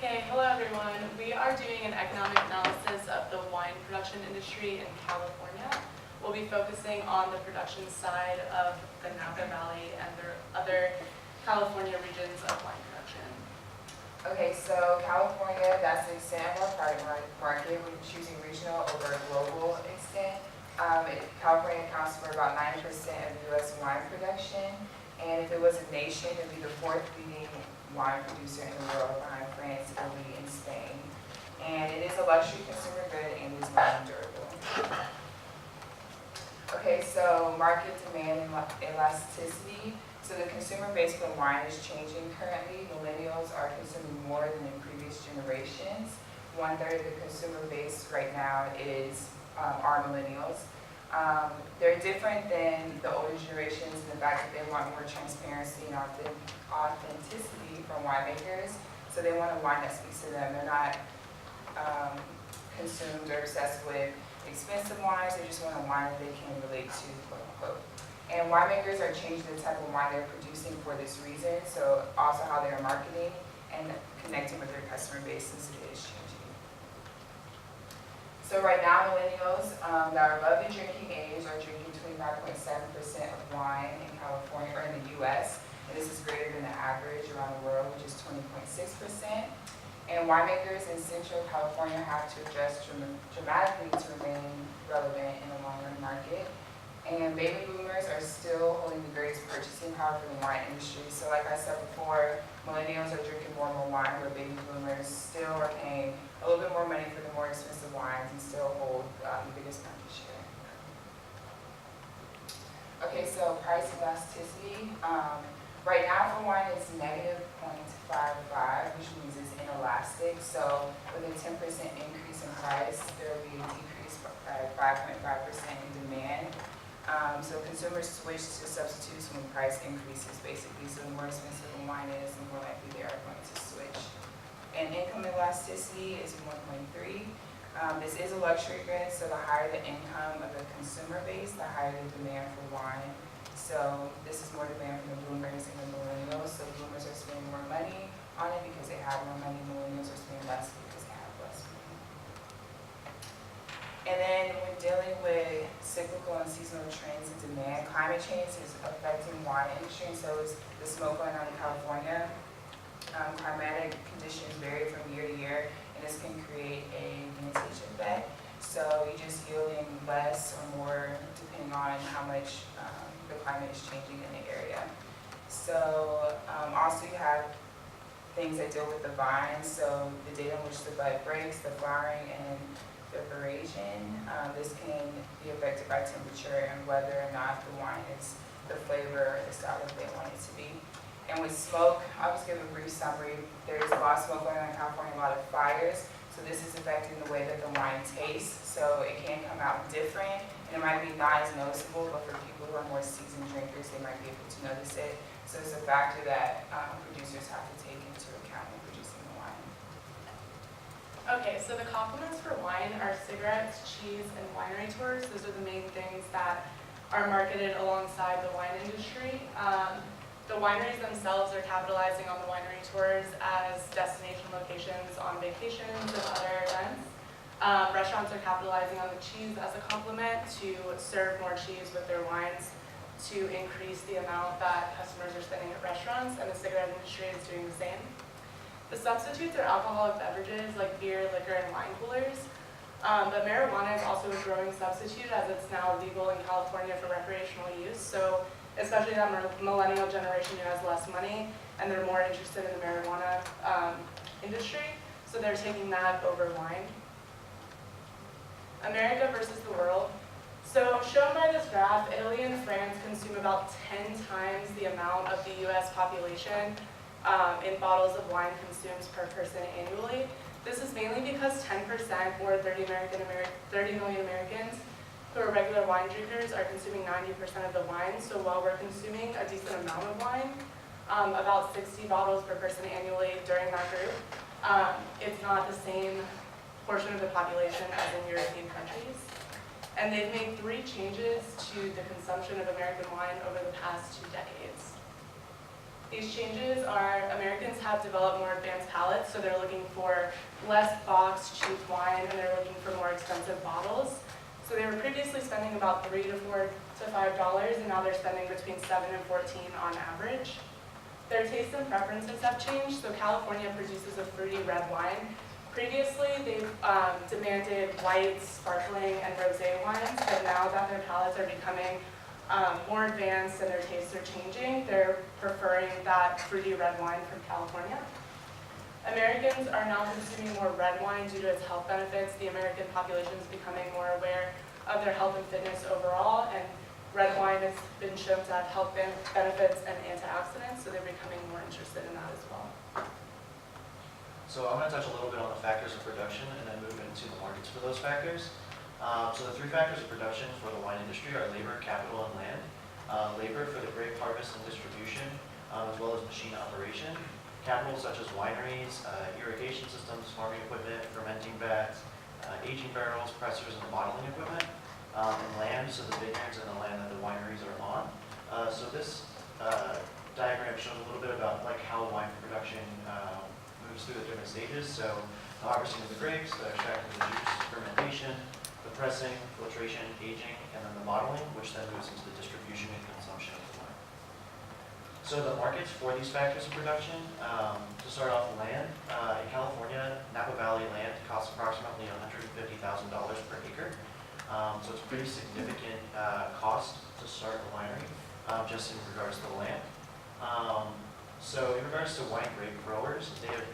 Okay, hello everyone. We are doing an economic analysis of the wine production industry in California. We'll be focusing on the production side of the Napa Valley and the other California regions of wine production. Okay, so California, that's the extent of our private market. We're choosing regional over a global extent. California accounts for about 90% of U.S. wine production. And if it was a nation, it would be the fourth leading wine producer in the world behind France, Italy, and Spain. And it is a luxury consumer good and is non-durable. Okay, so market demand and elasticity. So the consumer base for wine is changing currently. Millennials are consuming more than in previous generations. 1/3 of the consumer base right now are millennials. They're different than the older generations in the fact that they want more transparency and authenticity from winemakers. So they want a wine that speaks to them. They're not consumed or obsessed with expensive wines. They just want a wine that they can relate to, quote unquote. And winemakers are changing the type of wine they're producing for this reason. So also how they're marketing and connecting with their customer base since it is changing. So right now, millennials that are above the drinking age are drinking 25.7% of wine in California or in the U.S. And this is greater than the average around the world, which is 20.6%. And winemakers in Central California have to adjust dramatically to remain relevant in the long-run market. And baby boomers are still holding the greatest purchasing power for the wine industry. So like I said before, millennials are drinking more and more wine, where baby boomers still are paying a little bit more money for the more expensive wines and still hold the biggest market share. Okay, so price elasticity. Right now for wine it's negative 0.55, which means it's inelastic. So with a 10% increase in price, there will be a decrease by 5.5% in demand. So consumers switch to substitutes when price increases, basically. So the more expensive the wine is, the more likely they are going to switch. And income elasticity is 1.3. This is a luxury good, so the higher the income of the consumer base, the higher the demand for wine. So this is more demand from the boomers and the millennials. So boomers are spending more money on it because they have more money. Millennials are spending less because they have less money. And then when dealing with cyclical and seasonal trends in demand, climate change is affecting wine industry, and so is the smoke going on in California. Climatic conditions vary from year to year, and this can create a vintage effect. So you're just yielding less or more depending on how much the climate is changing in the area. So also you have things that deal with the vines, so the date on which the bud breaks, the flowering, and preparation. This can be affected by temperature and whether or not the wine is the flavor or the style that they want it to be. And with smoke, I'll just give a brief summary. There's a lot of smoke going on in California, a lot of fires. So this is affecting the way that the wine tastes. So it can come out different, and it might be not as noticeable, but for people who are more seasoned drinkers, they might be able to notice it. So it's a factor that producers have to take into account when producing the wine. Okay, so the complements for wine are cigarettes, cheese, and winery tours. Those are the main things that are marketed alongside the wine industry. The wineries themselves are capitalizing on the winery tours as destination locations on vacations and other events. Restaurants are capitalizing on the cheese as a complement to serve more cheese with their wines to increase the amount that customers are spending at restaurants, and the cigarette industry is doing the same. The substitutes are alcoholic beverages like beer, liquor, and wine coolers. But marijuana is also a growing substitute as it's now legal in California for recreational use. So especially that millennial generation who has less money and they're more interested in the marijuana industry. So they're taking that over wine. America versus the world. So shown by this graph, Italy and France consume about 10 times the amount of the US population in bottles of wine consumed per person annually. This is mainly because 10%, or 30 million Americans, who are regular wine drinkers, are consuming 90% of the wine. So while we're consuming a decent amount of wine, about 60 bottles per person annually during that group, it's not the same portion of the population as in European countries. And they've made 3 changes to the consumption of American wine over the past 2 decades. These changes are Americans have developed more advanced palates, so they're looking for less boxed, cheap wine, and they're looking for more expensive bottles. So they were previously spending about $3 to $4 to $5, and now they're spending between 7 and 14 on average. Their tastes and preferences have changed, so California produces a fruity red wine. Previously, they've demanded white, sparkling, and rosé wines, but now that their palates are becoming more advanced and their tastes are changing, they're preferring that fruity red wine from California. Americans are now consuming more red wine due to its health benefits. The American population is becoming more aware of their health and fitness overall, and red wine has been shown to have health benefits and antioxidants, so they're becoming more interested in that as well. So I'm going to touch a little bit on the factors of production and then move into the markets for those factors. So the 3 factors of production for the wine industry are labor, capital, and land. Labor for the grape harvest and distribution, as well as machine operation. Capital such as wineries, irrigation systems, farming equipment, fermenting vats, aging barrels, pressers, and bottling equipment. And land, so the vineyards and the land that the wineries are on. So this diagram shows a little bit about like how wine production moves through the different stages. So the harvesting of the grapes, the extracting of the juice, fermentation, the pressing, filtration, aging, and then the bottling, which then moves into the distribution and consumption of the wine. So the markets for these factors of production, to start off, land. In California, Napa Valley land costs approximately $150,000 per acre. So it's a pretty significant cost to start a winery, just in regards to the land. So in regards to wine grape growers, they have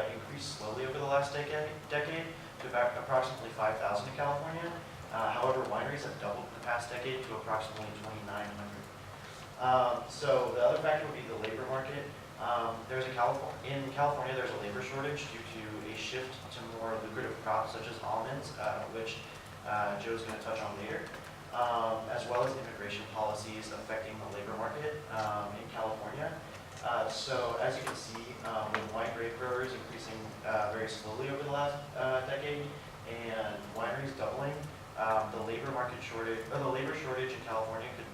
increased slowly over the last decade to about approximately 5,000 in California. However, wineries have doubled in the past decade to approximately 2,900. So the other factor would be the labor market. In California, there's a labor shortage due to a shift to more lucrative crops such as almonds, which Joe's going to touch on later, as well as immigration policies affecting the labor market in California. So as you can see, with wine grape growers increasing very slowly over the last decade and wineries doubling, the labor shortage in California could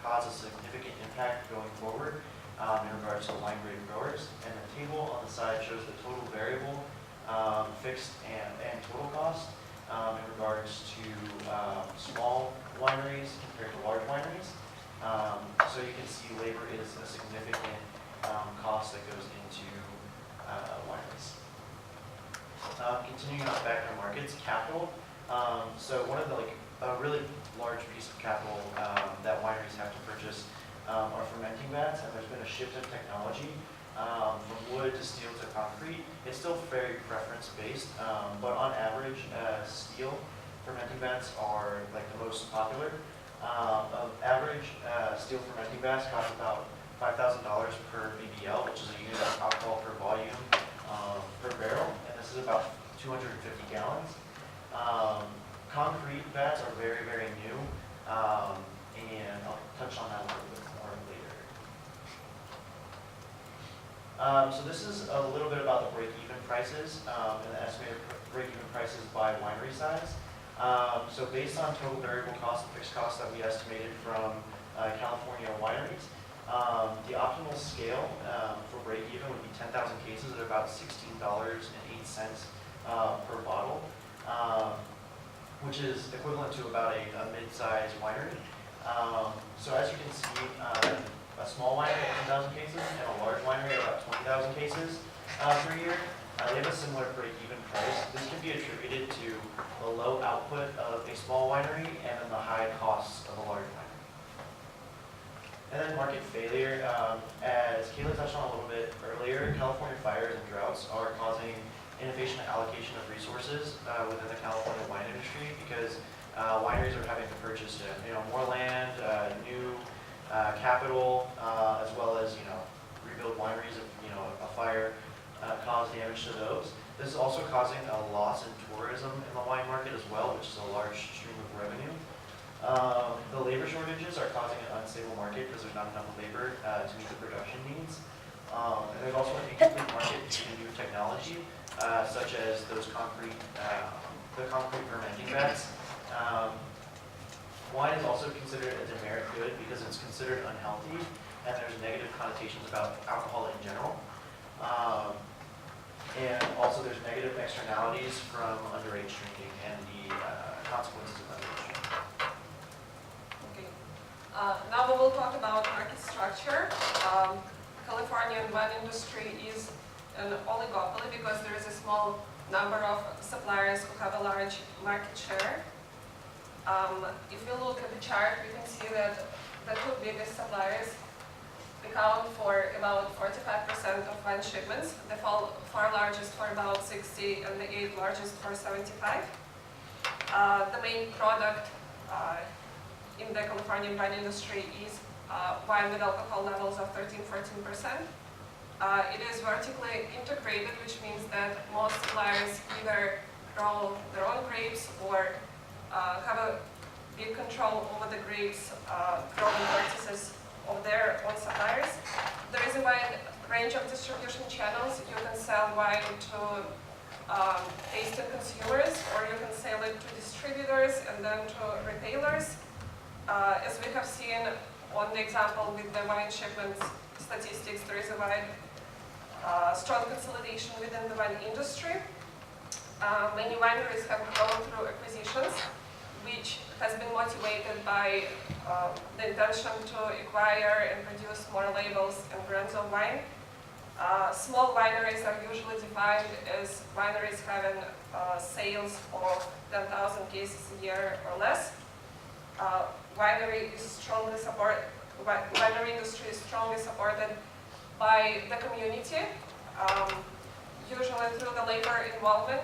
cause a significant impact going forward in regards to wine grape growers. And the table on the side shows the total variable, fixed, and total cost in regards to small wineries compared to large wineries. So you can see labor is a significant cost that goes into wineries. Continuing on back to markets, capital. So one of the a really large piece of capital that wineries have to purchase are fermenting vats, and there's been a shift in technology from wood to steel to concrete. It's still very preference-based, but on average, steel fermenting vats are like the most popular. Average steel fermenting vats cost about $5,000 per BBL, which is a unit of alcohol per volume per barrel, and this is about 250 gallons. Concrete vats are very, very new, and I'll touch on that a little bit more later. So this is a little bit about the break-even prices and the estimated break-even prices by winery size. So based on total variable cost and fixed costs that we estimated from California wineries, the optimal scale for break-even would be 10,000 cases at about $16.08 per bottle, which is equivalent to about a mid-sized winery. So as you can see, a small winery at 10,000 cases and a large winery at about 20,000 cases per year, they have a similar break-even price. This can be attributed to the low output of a small winery and then the high costs of a large winery. And then market failure, as Kayla touched on a little bit earlier, California fires and droughts are causing inefficient allocation of resources within the California wine industry because wineries are having to purchase more land, new capital, as well as rebuild wineries if a fire caused damage to those. This is also causing a loss in tourism in the wine market as well, which is a large stream of revenue. The labor shortages are causing an unstable market because there's not enough labor to meet the production needs. And there's also an incomplete market due to new technology, such as those the concrete fermenting vats. Wine is also considered a demerit good because it's considered unhealthy and there's negative connotations about alcohol in general. And also there's negative externalities from underage drinking and the consequences of underage drinking. Okay. Now we will talk about market structure. Californian wine industry is an oligopoly because there is a small number of suppliers who have a large market share. If you look at the chart, you can see that the two biggest suppliers account for about 45% of wine shipments, the far largest for about 60 and the 8th largest for 75. The main product in the Californian wine industry is wine with alcohol levels of 13–14%. It is vertically integrated, which means that most suppliers either grow their own grapes or have a big control over the grapes growing practices of their own suppliers. There is a wide range of distribution channels. You can sell wine to tasting consumers, or you can sell it to distributors and then to retailers. As we have seen on the example with the wine shipments statistics, there is a wide strong consolidation within the wine industry. Many wineries have gone through acquisitions, which has been motivated by the intention to acquire and produce more labels and brands of wine. Small wineries are usually defined as wineries having sales of 10,000 cases a year or less. Winery industry is strongly supported by the community, usually through the labor involvement.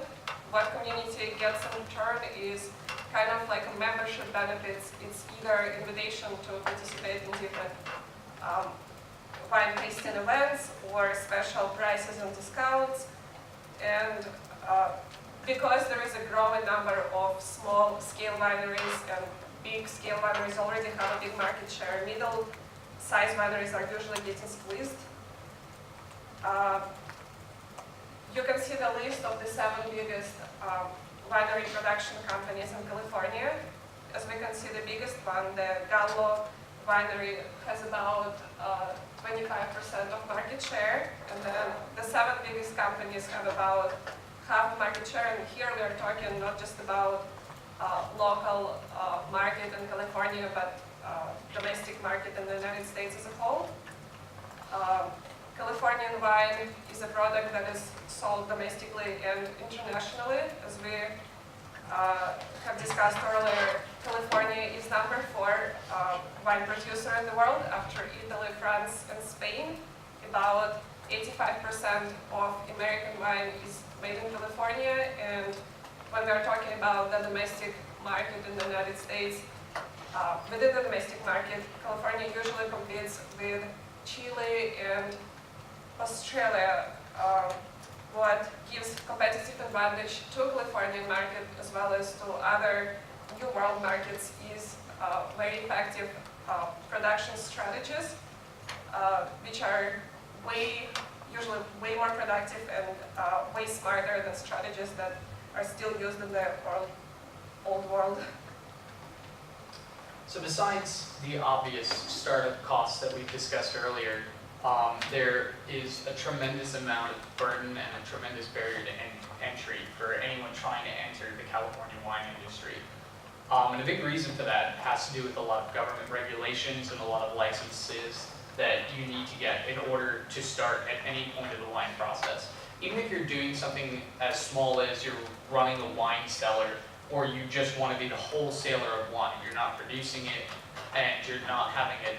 What community gets in return is kind of like a membership benefits. It's either invitation to participate in different wine tasting events or special prices and discounts. And because there is a growing number of small scale wineries and big scale wineries already have a big market share, middle size wineries are usually getting squeezed. You can see the list of the 7 biggest winery production companies in California. As we can see, the biggest one, the Gallo winery, has about 25% of market share, and then the 7 biggest companies have about half market share. And here we are talking not just about local market in California, but domestic market in the United States as a whole. Californian wine is a product that is sold domestically and internationally. As we have discussed earlier, California is number 4 wine producer in the world after Italy, France, and Spain. About 85% of American wine is made in California, and when we are talking about the domestic market in the United States, within the domestic market, California usually competes with Chile and Australia. What gives competitive advantage to Californian market as well as to other New World markets is very effective production strategies, which are usually way more productive and way smarter than strategies that are still used in the old world. So besides the obvious startup costs that we've discussed earlier, there is a tremendous amount of burden and a tremendous barrier to entry for anyone trying to enter the California wine industry. And a big reason for that has to do with a lot of government regulations and a lot of licenses that you need to get in order to start at any point of the wine process. Even if you're doing something as small as you're running a wine cellar, or you just want to be the wholesaler of wine, you're not producing it and you're not having it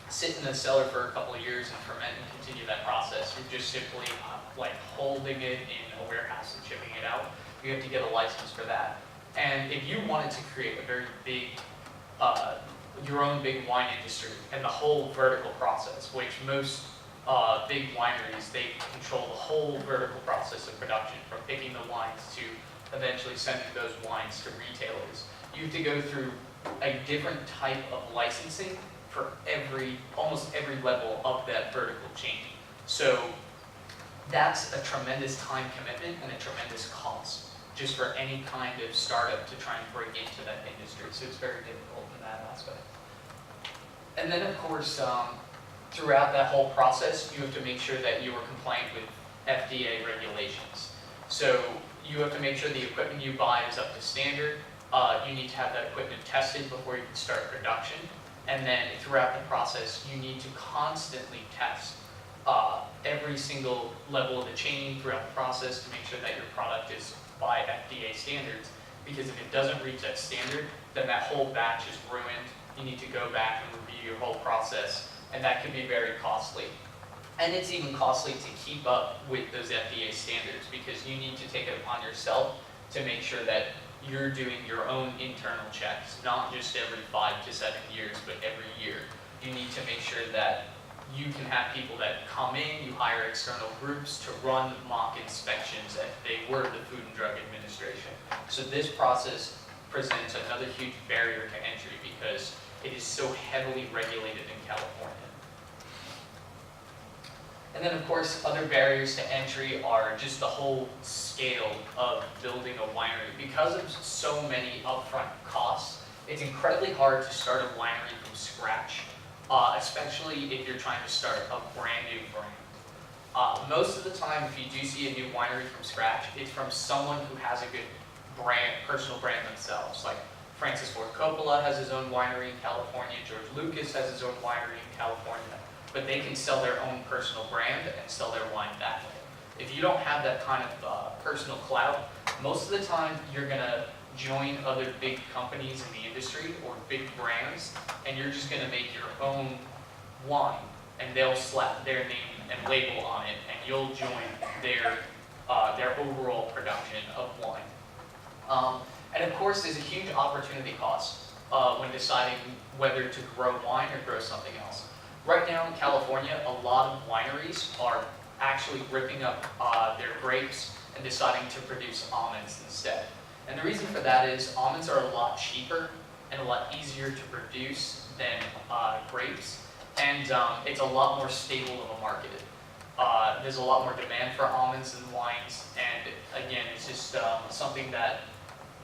sit in the cellar for a couple of years and ferment and continue that process. You're just simply like holding it in a warehouse and shipping it out. You have to get a license for that. And if you wanted to create a very big, your own big wine industry and the whole vertical process, which most big wineries, they control the whole vertical process of production, from picking the wines to eventually sending those wines to retailers. You have to go through a different type of licensing for almost every level of that vertical chain. So that's a tremendous time commitment and a tremendous cost just for any kind of startup to try and break into that industry. So it's very difficult in that aspect. And then of course, throughout that whole process, you have to make sure that you are compliant with FDA regulations. So you have to make sure the equipment you buy is up to standard. You need to have that equipment tested before you can start production. And then throughout the process, you need to constantly test every single level of the chain throughout the process to make sure that your product is by FDA standards. Because if it doesn't reach that standard, then that whole batch is ruined. You need to go back and review your whole process, and that can be very costly. And it's even costly to keep up with those FDA standards because you need to take it upon yourself to make sure that you're doing your own internal checks, not just every 5 to 7 years, but every year. You need to make sure that you can have people that come in, you hire external groups to run mock inspections if they were the Food and Drug Administration. So this process presents another huge barrier to entry because it is so heavily regulated in California. And then of course, other barriers to entry are just the whole scale of building a winery. Because of so many upfront costs, it's incredibly hard to start a winery from scratch, especially if you're trying to start a brand new brand. Most of the time, if you do see a new winery from scratch, it's from someone who has a good brand, personal brand themselves. Like Francis Ford Coppola has his own winery in California, George Lucas has his own winery in California. But they can sell their own personal brand and sell their wine that way. If you don't have that kind of personal clout, most of the time you're going to join other big companies in the industry or big brands, and you're just going to make your own wine, and they'll slap their name and label on it, and you'll join their overall production of wine. And of course, there's a huge opportunity cost when deciding whether to grow wine or grow something else. Right now in California, a lot of wineries are actually ripping up their grapes and deciding to produce almonds instead. And the reason for that is almonds are a lot cheaper and a lot easier to produce than grapes, and it's a lot more stable of a market. There's a lot more demand for almonds than wines, and again, it's just something that,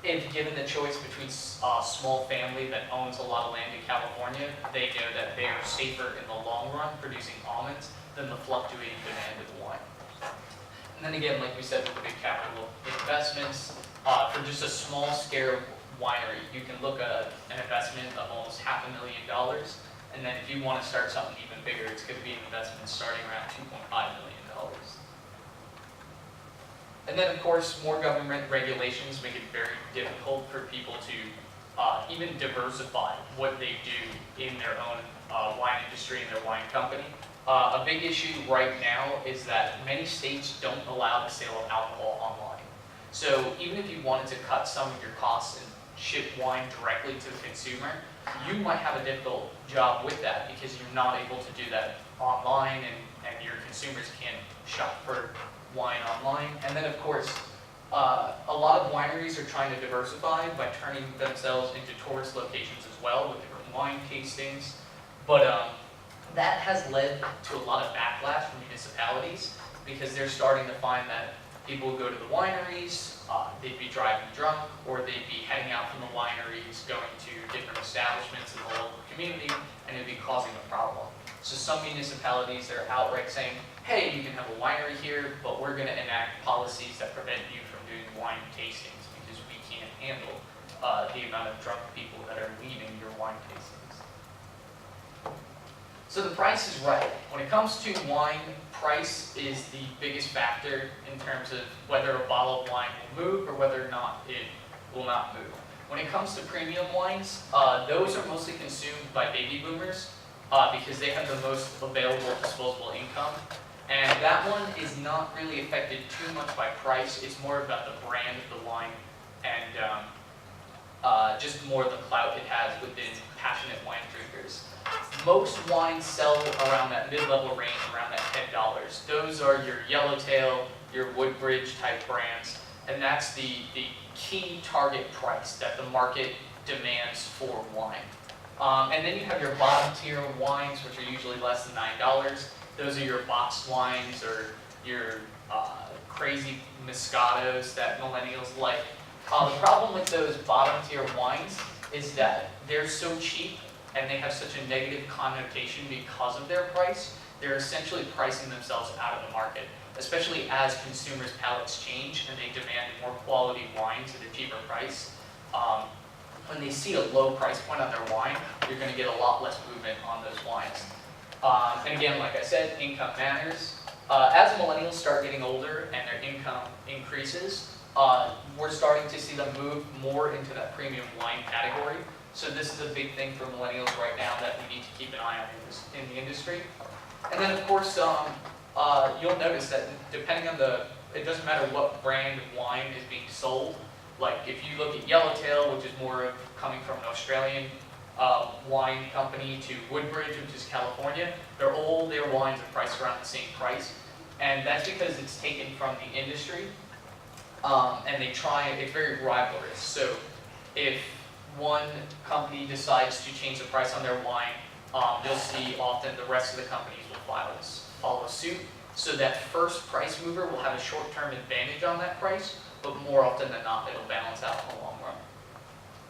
if given the choice between a small family that owns a lot of land in California, they know that they are safer in the long run producing almonds than the fluctuating demand of wine. And then again, like we said, with the big capital investments, for just a small scale winery, you can look at an investment of almost $500,000. And then if you want to start something even bigger, it's going to be an investment starting around $2.5 million. And then, of course, more government regulations make it very difficult for people to even diversify what they do in their own wine industry and their wine company. A big issue right now is that many states don't allow the sale of alcohol online. So even if you wanted to cut some of your costs and ship wine directly to the consumer, you might have a difficult job with that because you're not able to do that online, and your consumers can't shop for wine online. And then of course, a lot of wineries are trying to diversify by turning themselves into tourist locations as well with different wine tastings. But that has led to a lot of backlash from municipalities because they're starting to find that people would go to the wineries, they'd be driving drunk, or they'd be heading out from the wineries, going to different establishments in the local community, and it'd be causing a problem. So some municipalities are outright saying, hey, you can have a winery here, but we're going to enact policies that prevent you from doing wine tastings because we can't handle the amount of drunk people that are leaving your wine tastings. So the price is right. When it comes to wine, price is the biggest factor in terms of whether a bottle of wine will move or whether or not it will not move. When it comes to premium wines, those are mostly consumed by baby boomers because they have the most available disposable income. And that one is not really affected too much by price. It's more about the brand of the wine and just more the clout it has within passionate wine drinkers. Most wines sell around that mid-level range, around that $10. Those are your Yellowtail, your Woodbridge type brands, and that's the key target price that the market demands for wine. And then you have your bottom tier wines, which are usually less than $9. Those are your boxed wines or your crazy Moscatos that millennials like. The problem with those bottom tier wines is that they're so cheap and they have such a negative connotation because of their price, they're essentially pricing themselves out of the market, especially as consumers' palates change and they demand more quality wines at a cheaper price. When they see a low price point on their wine, you're going to get a lot less movement on those wines. And again, like I said, income matters. As millennials start getting older and their income increases, we're starting to see them move more into that premium wine category. So this is a big thing for millennials right now that we need to keep an eye on in the industry. And then of course, you'll notice that depending on it doesn't matter what brand of wine is being sold. Like if you look at Yellowtail, which is more of coming from an Australian wine company, to Woodbridge, which is California, all their wines are priced around the same price. And that's because it's taken from the industry, and it's very rivalrous. So if one company decides to change the price on their wine, you'll see often the rest of the companies will follow suit. So that first price mover will have a short-term advantage on that price, but more often than not, it'll balance out in the long run.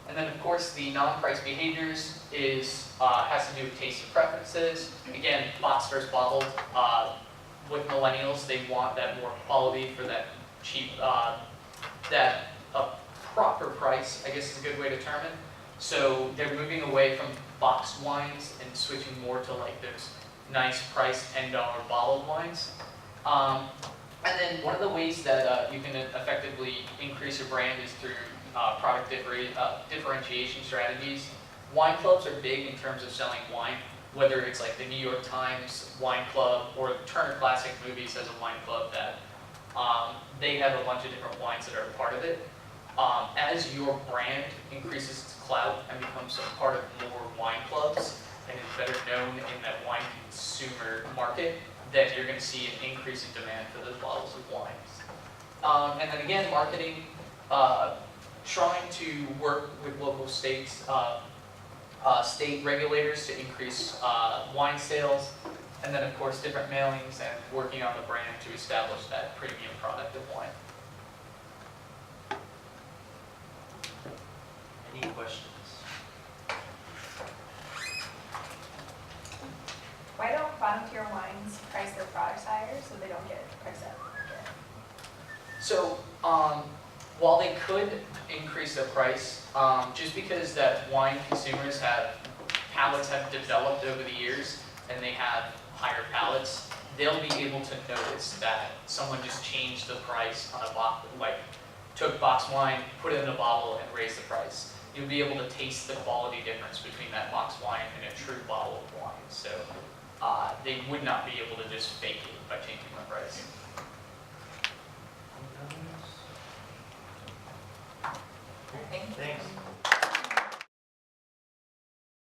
And then, of course, the non-price behaviors has to do with taste and preferences. Again, box versus bottled. With millennials, they want that more quality for that cheap, proper price, I guess is a good way to term it. So they're moving away from boxed wines and switching more to like those nice price $10 bottled wines. And then one of the ways that you can effectively increase your brand is through product differentiation strategies. Wine clubs are big in terms of selling wine, whether it's like the New York Times Wine Club or Turner Classic Movies has a wine club that they have a bunch of different wines that are a part of it. As your brand increases its clout and becomes a part of more wine clubs and is better known in that wine consumer market, then you're going to see an increase in demand for those bottles of wines. And then again, marketing, trying to work with local states, state regulators to increase wine sales, and then of course different mailings and working on the brand to establish that premium product of wine. Any questions? Why don't bottom-tier wines price their products higher so they don't get priced out? So while they could increase their price, just because that wine consumers palates have developed over the years and they have higher palates, they'll be able to notice that someone just changed the price on a bottle, like took box wine, put it in a bottle, and raised the price. You'll be able to taste the quality difference between that box wine and a true bottle of wine. So they would not be able to just fake it by changing the price. Thanks.